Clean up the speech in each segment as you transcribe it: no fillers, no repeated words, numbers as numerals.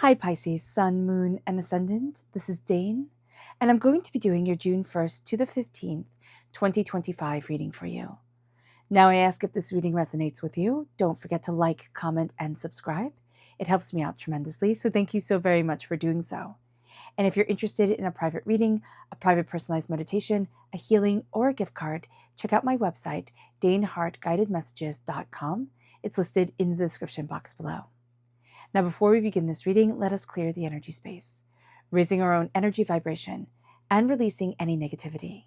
Hi Pisces, Sun, Moon, and Ascendant. This is Dane, and I'm going to be doing your June 1st to the 15th, 2025 reading for you. Now I ask if this reading resonates with you. Don't forget to like, comment, and subscribe. It helps me out tremendously, so thank you so very much for doing so. And if you're interested in a private reading, a private personalized meditation, a healing, or a gift card, check out my website, daneharttarot.com. It's listed in the description box below. Now, before we begin this reading, let us clear the energy space, raising our own energy vibration and releasing any negativity.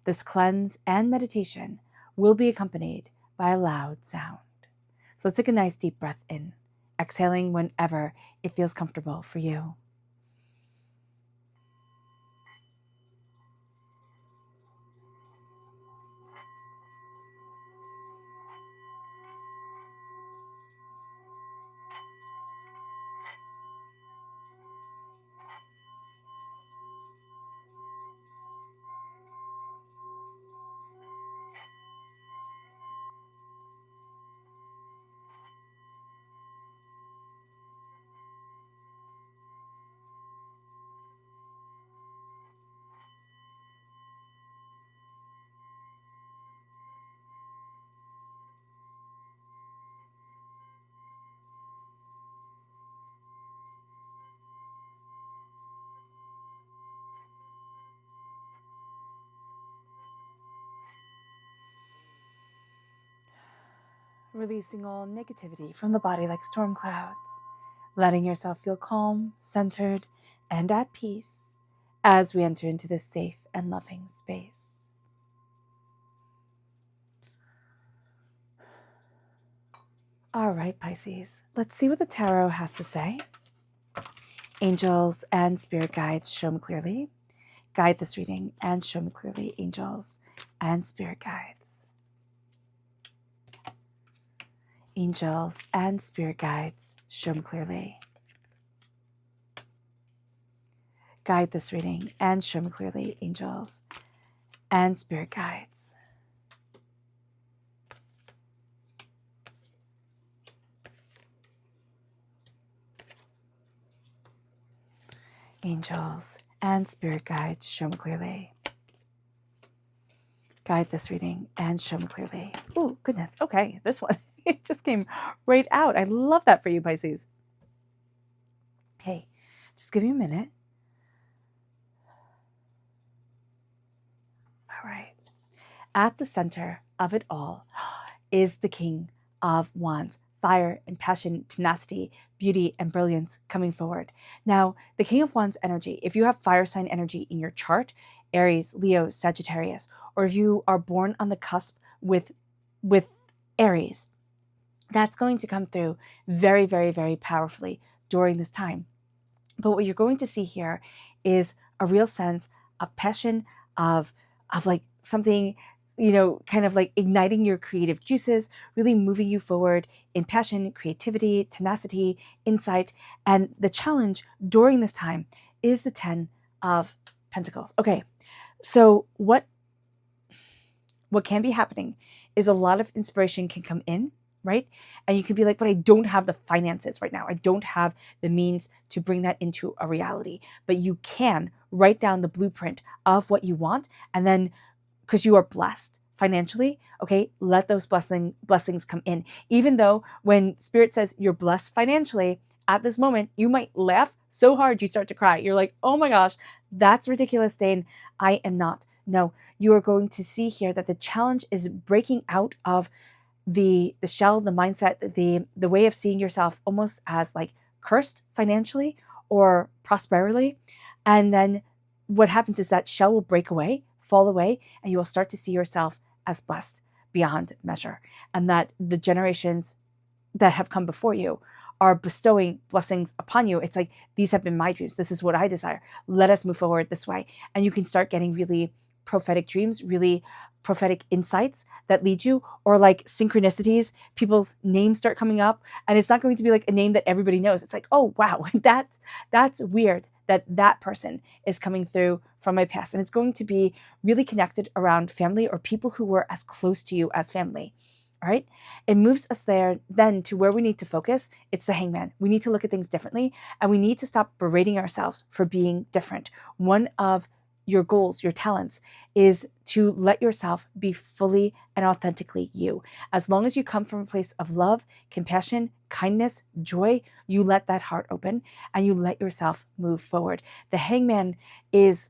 This cleanse and meditation will be accompanied by a loud sound. So let's take a nice deep breath in, exhaling whenever it feels comfortable for you. Releasing all negativity from the body like storm clouds, letting yourself feel calm, centered, and at peace as we enter into this safe and loving space. All right, Pisces, let's see what the tarot has to say. Angels and spirit guides, show me clearly. Guide this reading and show me clearly, angels and spirit guides. Angels and spirit guides, show me clearly. Guide this reading and show me clearly, angels and spirit guides. Angels and spirit guides, show me clearly. Guide this reading and show me clearly. Oh, goodness. Okay, this one, it just came right out. I love that for you, Pisces. Hey, just give me a minute. All right. At the center of it all is the King of Wands. Fire and passion, tenacity, beauty, and brilliance coming forward. Now, the King of Wands energy, if you have fire sign energy in your chart, Aries, Leo, Sagittarius, or if you are born on the cusp with Aries, that's going to come through very, very, very powerfully during this time. But what you're going to see here is a real sense of passion, of like something, kind of like igniting your creative juices, really moving you forward in passion, creativity, tenacity, insight. And the challenge during this time is the 10 of Pentacles. Okay, so what can be happening is a lot of inspiration can come in, right? And you can be like, but I don't have the finances right now. I don't have the means to bring that into a reality. But you can write down the blueprint of what you want, and then because you are blessed financially, okay, let those blessings come in. Even though when Spirit says you're blessed financially, at this moment, you might laugh so hard you start to cry. You're like, oh my gosh, that's ridiculous, Dane. I am not. No, you are going to see here that the challenge is breaking out of the shell, the mindset, the way of seeing yourself almost as like cursed financially or prosperity. And then what happens is that shell will break away, fall away, and you will start to see yourself as blessed beyond measure. And that the generations that have come before you are bestowing blessings upon you. It's like, these have been my dreams. This is what I desire. Let us move forward this way. And you can start getting really prophetic dreams, really prophetic insights that lead you, or like synchronicities. People's names start coming up, and it's not going to be like a name that everybody knows. It's like, oh wow, that's weird that person is coming through from my past. And it's going to be really connected around family or people who were as close to you as family. All right. It moves us there then to where we need to focus. It's the Hangman. We need to look at things differently, and we need to stop berating ourselves for being different. One of your goals, your talents, is to let yourself be fully and authentically you. As long as you come from a place of love, compassion, kindness, joy, you let that heart open and you let yourself move forward. The Hangman is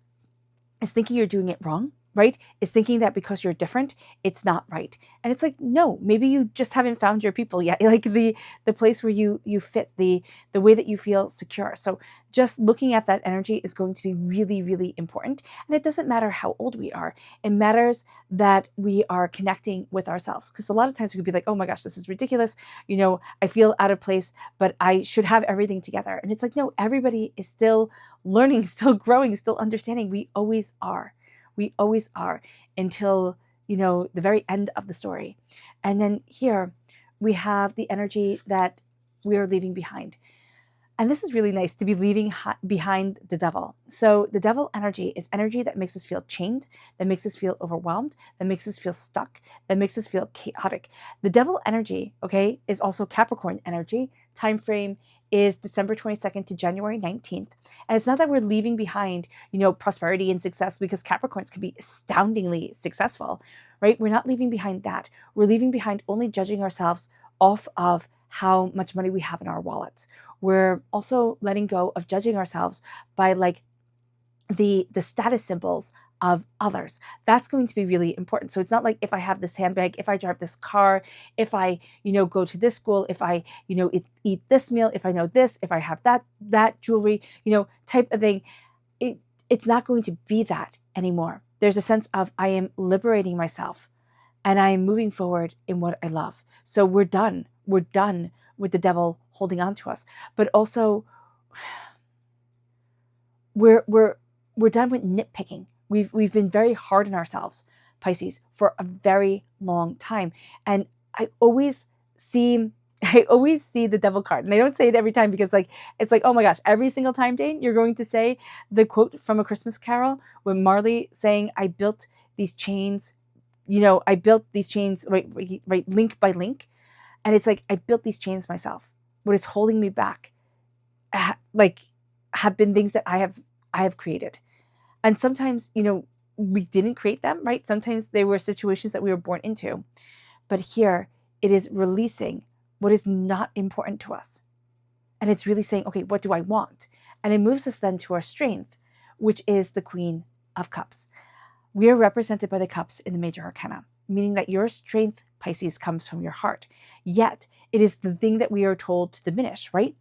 thinking you're doing it wrong, right? Is thinking that because you're different, it's not right. And it's like, no, maybe you just haven't found your people yet. Like the place where you fit, the way that you feel secure. So just looking at that energy is going to be really, really important. And it doesn't matter how old we are. It matters that we are connecting with ourselves. Because a lot of times we could be like, oh my gosh, this is ridiculous. I feel out of place, but I should have everything together. And it's like, no, everybody is still learning, still growing, still understanding. We always are. We always are until, the very end of the story. And then here we have the energy that we are leaving behind. And this is really nice, to be leaving behind the devil. So the devil energy is energy that makes us feel chained, that makes us feel overwhelmed, that makes us feel stuck, that makes us feel chaotic. The devil energy, okay, is also Capricorn energy. Time frame is December 22nd to January 19th. And it's not that we're leaving behind, prosperity and success, because Capricorns can be astoundingly successful, right? We're not leaving behind that. We're leaving behind only judging ourselves off of how much money we have in our wallets. We're also letting go of judging ourselves by the status symbols of others. That's going to be really important. So it's not like if I have this handbag, if I drive this car, if I, go to this school, if I, eat this meal, if I know this, if I have that jewelry, type of thing. It's not going to be that anymore. There's a sense of I am liberating myself and I am moving forward in what I love. So we're done. We're done with the devil holding on to us. But also, we're done with nitpicking. We've been very hard on ourselves, Pisces, for a very long time. And I always see the devil card. And I don't say it every time because it's like, oh my gosh, every single time, Dane, you're going to say the quote from A Christmas Carol when Marley saying, I built these chains, right, link by link. And it's like, I built these chains myself. What is holding me back, have been things that I have created. And sometimes, we didn't create them, right? Sometimes they were situations that we were born into. But here, it is releasing what is not important to us. And it's really saying, okay, what do I want? And it moves us then to our strength, which is the Queen of Cups. We are represented by the cups in the major arcana, meaning that your strength, Pisces, comes from your heart. Yet, it is the thing that we are told to diminish, right?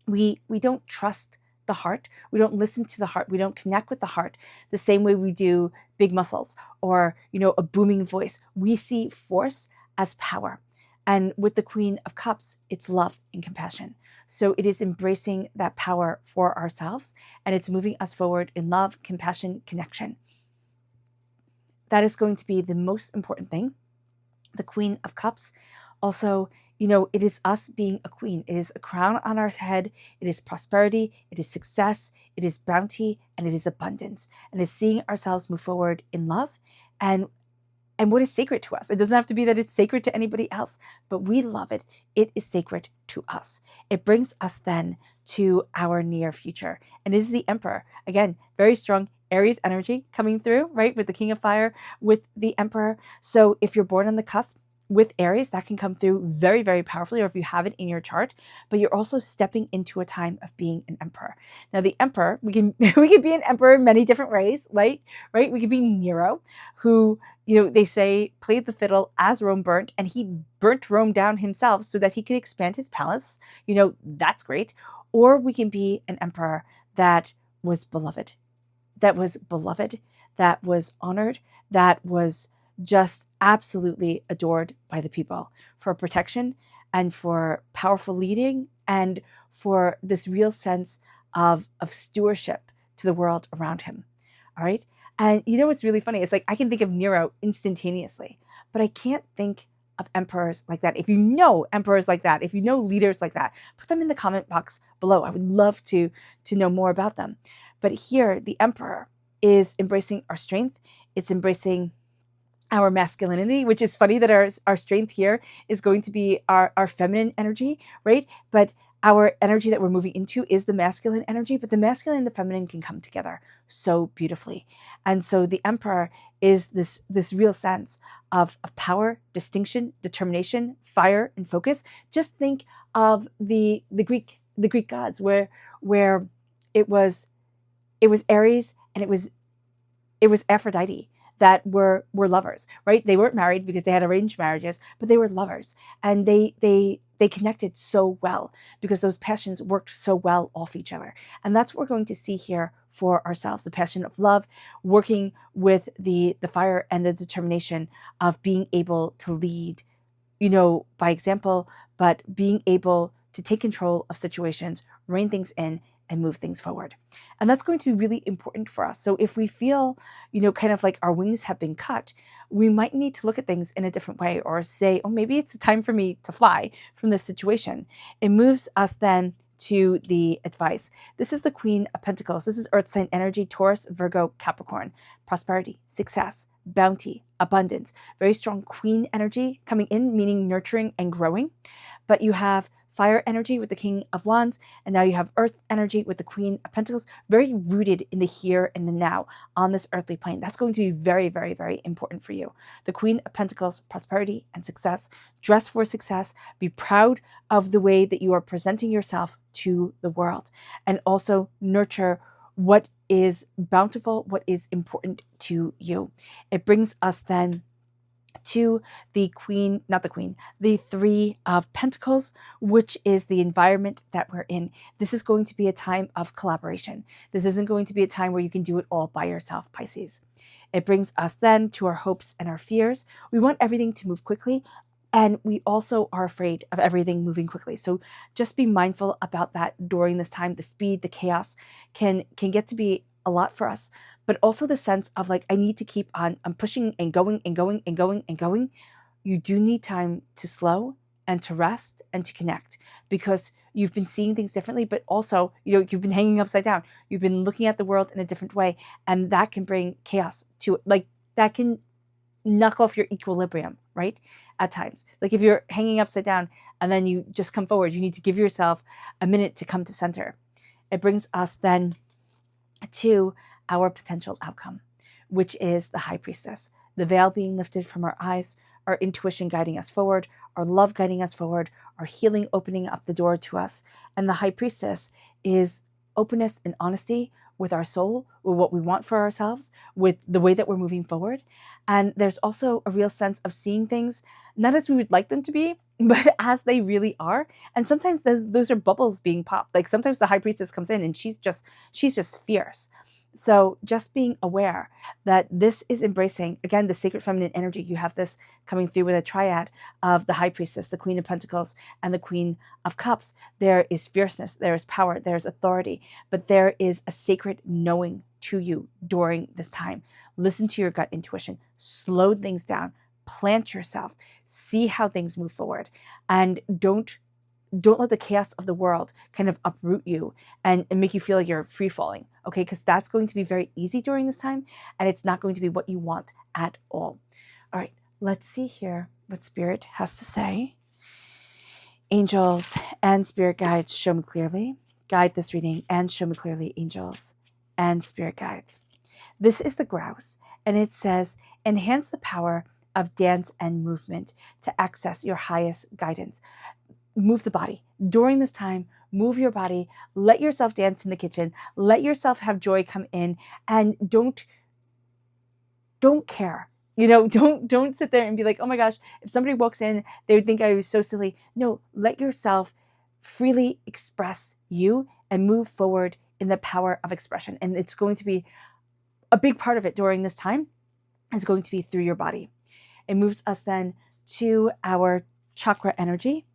We don't trust the heart. We don't listen to the heart. We don't connect with the heart the same way we do big muscles or, a booming voice. We see force as power. And with the Queen of Cups, it's love and compassion. So it is embracing that power for ourselves, and it's moving us forward in love, compassion, connection. That is going to be the most important thing. The Queen of Cups also, it is us being a queen. It is a crown on our head. It is prosperity. It is success. It is bounty, and it is abundance. And it's seeing ourselves move forward in love and what is sacred to us. It doesn't have to be that it's sacred to anybody else, but we love it. It is sacred to us. It brings us then to our near future. And it is the Emperor. Again, very strong Aries energy coming through, right? With the King of Fire, with the Emperor. So if you're born on the cusp with Aries, that can come through very, very powerfully, or if you have it in your chart, but you're also stepping into a time of being an emperor. Now, the Emperor, we can be an emperor in many different ways, right? We could be Nero, who, they say played the fiddle as Rome burnt, and he burnt Rome down himself so that he could expand his palace. That's great. Or we can be an emperor that was beloved, that was honored, that was just absolutely adored by the people for protection and for powerful leading and for this real sense of stewardship to the world around him. All right. And what's really funny? It's like I can think of Nero instantaneously, but I can't think of emperors like that. If you know emperors like that, if you know leaders like that, put them in the comment box below. I would love to know more about them. But here, the Emperor is embracing our strength. It's embracing our masculinity, which is funny that our strength here is going to be our feminine energy, right? But our energy that we're moving into is the masculine energy, but the masculine and the feminine can come together so beautifully. And so the Emperor is this real sense of power, distinction, determination, fire, and focus. Just think of the Greek gods, where it was Ares and it was Aphrodite that were lovers, right? They weren't married because they had arranged marriages, but they were lovers, and they connected so well because those passions worked so well off each other. And that's what we're going to see here for ourselves: the passion of love working with the fire and the determination of being able to lead, by example, but being able to take control of situations, rein things in, and move things forward. And that's going to be really important for us. So if we feel, kind of like our wings have been cut, we might need to look at things in a different way, or say, oh, maybe it's time for me to fly from this situation. It moves us then to the advice. This is the Queen of Pentacles. This is Earth sign energy: Taurus, Virgo, Capricorn. Prosperity, success, bounty, abundance. Very strong Queen energy coming in, meaning nurturing and growing. But you have fire energy with the King of Wands, and now you have earth energy with the Queen of Pentacles, very rooted in the here and the now on this earthly plane. That's going to be very, very, very important for you. The Queen of Pentacles, prosperity and success. Dress for success. Be proud of the way that you are presenting yourself to the world, and also nurture what is bountiful, what is important to you. It brings us then to the the Three of Pentacles, which is the environment that we're in. This is going to be a time of collaboration. This isn't going to be a time where you can do it all by yourself, Pisces. It brings us then to our hopes and our fears. We want everything to move quickly, and we also are afraid of everything moving quickly. So just be mindful about that during this time. The speed, the chaos can get to be a lot for us, but also the sense of like, I need to keep on, I'm pushing and going and going and going and going. You do need time to slow and to rest and to connect, because you've been seeing things differently, but also, you've been hanging upside down. You've been looking at the world in a different way, and that can bring chaos to it. Like, that can knock off your equilibrium, right? At times, like if you're hanging upside down and then you just come forward, you need to give yourself a minute to come to center. It brings us then to our potential outcome, which is the High Priestess. The veil being lifted from our eyes, our intuition guiding us forward, our love guiding us forward, our healing opening up the door to us. And the High Priestess is openness and honesty with our soul, with what we want for ourselves, with the way that we're moving forward. And there's also a real sense of seeing things not as we would like them to be, but as they really are. And sometimes those are bubbles being popped. Like sometimes the High Priestess comes in and she's just fierce. So just being aware that this is embracing, again, the sacred feminine energy. You have this coming through with a triad of the High Priestess, the Queen of Pentacles, and the Queen of Cups. There is fierceness, there is power, there's authority, but there is a sacred knowing to you during this time. Listen to your gut intuition, slow things down, plant yourself, see how things move forward, and don't let the chaos of the world kind of uproot you and make you feel like you're free falling, okay? Because that's going to be very easy during this time, and it's not going to be what you want at all. All right, let's see here what Spirit has to say. Angels and Spirit guides, show me clearly. Guide this reading and show me clearly, angels and Spirit guides. This is the grouse, and it says, enhance the power of dance and movement to access your highest guidance. Move the body. During this time, move your body. Let yourself dance in the kitchen. Let yourself have joy come in, and don't care. Don't sit there and be like, oh my gosh, if somebody walks in, they would think I was so silly. No, let yourself freely express you and move forward in the power of expression. And it's going to be a big part of it during this time is going to be through your body. It moves us then to our chakra energy.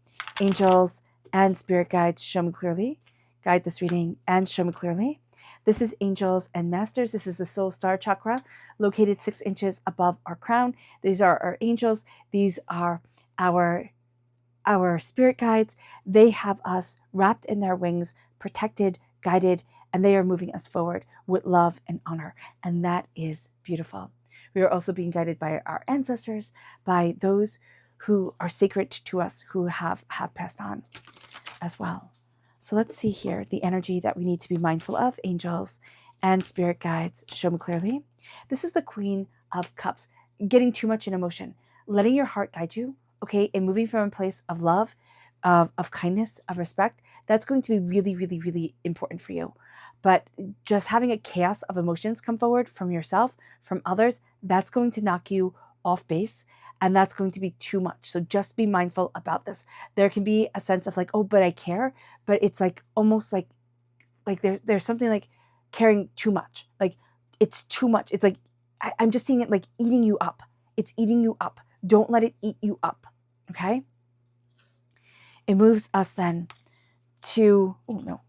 Angels and Spirit guides, show me clearly. Guide this reading and show me clearly. This is Angels and Masters. This is the Soul Star Chakra, located 6 inches above our crown. These are our angels. These are our spirit guides. They have us wrapped in their wings, protected, guided, and they are moving us forward with love and honor. And that is beautiful. We are also being guided by our ancestors, by those who are sacred to us, who have passed on as well. So let's see here the energy that we need to be mindful of. Angels and spirit guides, show me clearly. This is the Queen of Cups. Getting too much in emotion, letting your heart guide you, okay, and moving from a place of love, of kindness, of respect. That's going to be really, really, really important for you. But just having a chaos of emotions come forward from yourself, from others, that's going to knock you off base, and that's going to be too much. So just be mindful about this. There can be a sense of like, oh, but I care, but it's like almost like there's something like caring too much. Like it's too much. It's like I'm just seeing it like eating you up. It's eating you up. Don't let it eat you up. Okay? It moves us then to, oh no.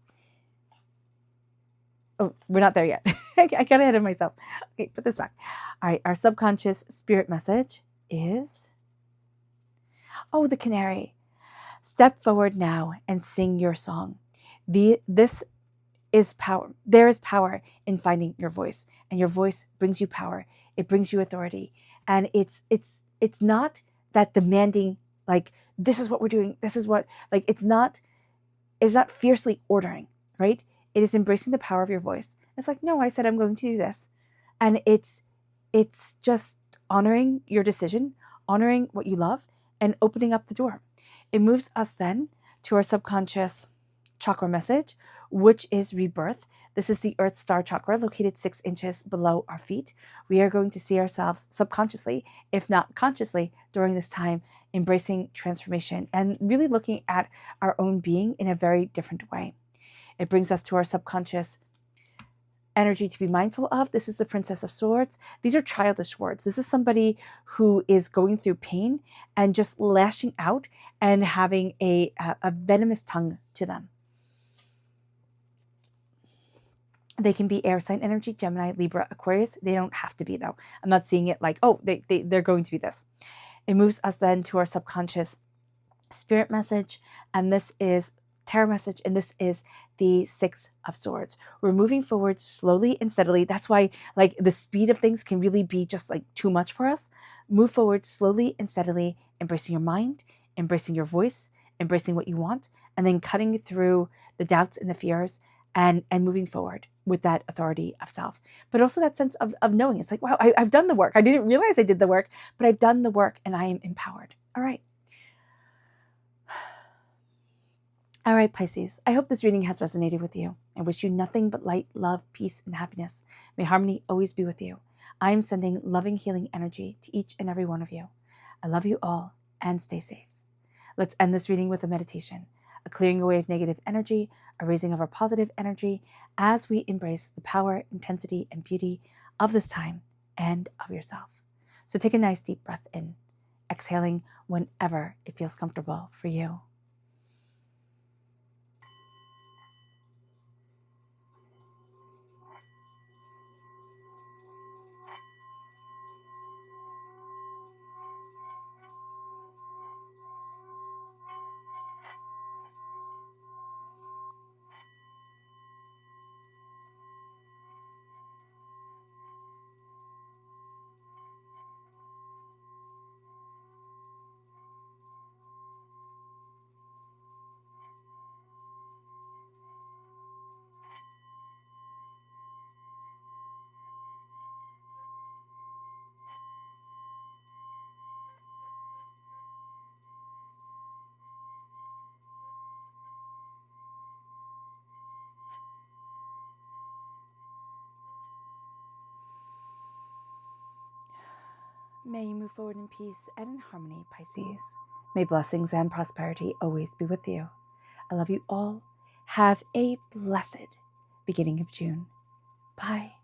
Oh, we're not there yet. I got ahead of myself. Okay, put this back. All right, our subconscious spirit message is, oh, the canary. Step forward now and sing your song. This is power. There is power in finding your voice, and your voice brings you power. It brings you authority, and it's not that demanding, like this is what we're doing. This is what, like it's not fiercely ordering, right? It is embracing the power of your voice. It's like, no, I said I'm going to do this, and it's just honoring your decision, honoring what you love, and opening up the door. It moves us then to our subconscious chakra message, which is rebirth. This is the Earth Star chakra located 6 inches below our feet. We are going to see ourselves subconsciously, if not consciously, during this time, embracing transformation and really looking at our own being in a very different way. It brings us to our subconscious energy to be mindful of. This is the Princess of Swords. These are childish words. This is somebody who is going through pain and just lashing out and having a venomous tongue to them. They can be air sign energy, Gemini, Libra, Aquarius. They don't have to be, though. I'm not seeing it like, oh, they're going to be this. It moves us then to our subconscious spirit message, and this is tarot message, and this is the 6 of Swords. We're moving forward slowly and steadily. That's why like the speed of things can really be just like too much for us. Move forward slowly and steadily, embracing your mind, embracing your voice, embracing what you want, and then cutting through the doubts and the fears and moving forward with that authority of self. But also that sense of knowing. It's like, wow, I've done the work. I didn't realize I did the work, but I've done the work and I am empowered. All right. All right, Pisces, I hope this reading has resonated with you. I wish you nothing but light, love, peace, and happiness. May harmony always be with you. I am sending loving, healing energy to each and every one of you. I love you all and stay safe. Let's end this reading with a meditation, a clearing away of negative energy, a raising of our positive energy as we embrace the power, intensity, and beauty of this time and of yourself. So take a nice deep breath in, exhaling whenever it feels comfortable for you. May you move forward in peace and in harmony, Pisces. May blessings and prosperity always be with you. I love you all. Have a blessed beginning of June. Bye.